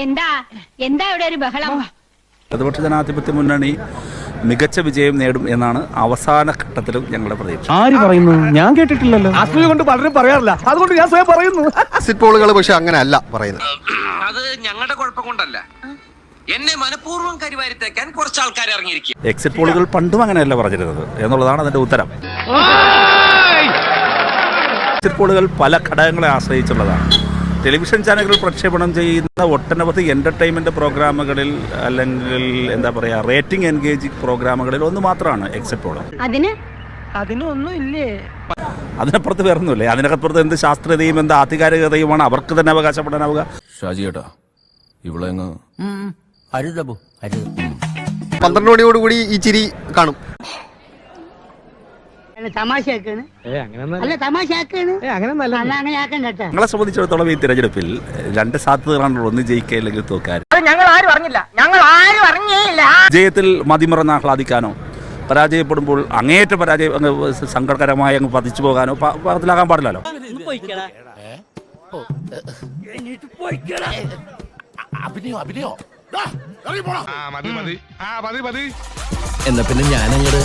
എന്താ ഇവിടെ ഒരു ബഹളം? ഇടതുപക്ഷ ജനാധിപത്യ മുന്നണി മികച്ച വിജയം നേടും എന്നാണ് അവസാന ഘട്ടത്തിലും ഞങ്ങളുടെ പ്രതീക്ഷ. ആര് പറയുന്നു? ഞാൻ കേട്ടിട്ടില്ലല്ലോ. അസൂയ കൊണ്ട് പലരും പറയാറില്ല, അതുകൊണ്ട് ഞാൻ സ്വയം പറയുന്നു. എക്സിറ്റ് പോളുകൾ പക്ഷെ അങ്ങനെ അല്ല പറയുന്നത്. അത് ഞങ്ങളുടെ കുഴപ്പം കൊണ്ടല്ല, എന്നെ മനഃപൂർവ്വം കരിവാരിത്തേക്കാൻ കുറച്ച് ആൾക്കാർ ഇറങ്ങിയിരിക്കും. എക്സിറ്റ് പോളുകൾ പണ്ടും അങ്ങനെയല്ല പറഞ്ഞിരുന്നത് എന്നുള്ളതാണ് അതിന്റെ ഉത്തരം. എക്സിറ്റ് പോളുകൾ പല ഘടകങ്ങളെ ആശ്രയിച്ചുള്ളതാണ്. ടെലിവിഷൻ ചാനലുകൾ പ്രക്ഷേപണം ചെയ്യുന്ന ഒട്ടനവധി എന്റർടൈൻമെന്റ് പ്രോഗ്രാമുകളിൽ അല്ലെങ്കിൽ എന്താ പറയുക റേറ്റിംഗ് എൻഗേജിംഗ് പ്രോഗ്രാമുകളിൽ ഒന്ന് മാത്രമാണ് എക്സിറ്റ് പോൾ. അതിനൊന്നും ഇല്ലേ? അതിനപ്പുറത്ത് വേറൊന്നുമില്ലേ? അതിനകപ്പുറത്ത് എന്ത് ശാസ്ത്രീയതയും എന്ത് ആധികാരികതയുമാണ് അവർക്ക് തന്നെ അവകാശപ്പെടാനാവുക? ഷാജിയേട്ടാ ഇവിടെ 12 മണിയോടുകൂടി ഈ ചിരി കാണും. ഞങ്ങളെ സംബന്ധിച്ചിടത്തോളം ഈ തിരഞ്ഞെടുപ്പിൽ 2 സാധ്യതകളാണുള്ളത്. ഒന്ന് ജയിക്കുക അല്ലെങ്കിൽ തോക്കാൻ. വിജയത്തിൽ മതിമറന്ന് ആഹ്ലാദിക്കാനോ പരാജയപ്പെടുമ്പോൾ അങ്ങേയറ്റ സങ്കടകരമായി അങ്ങ് പതിച്ചു പോകാനോ പാകത്തിലാകാൻ പാടില്ലല്ലോ. എന്നാ പിന്നെ ഞാനങ്ങട്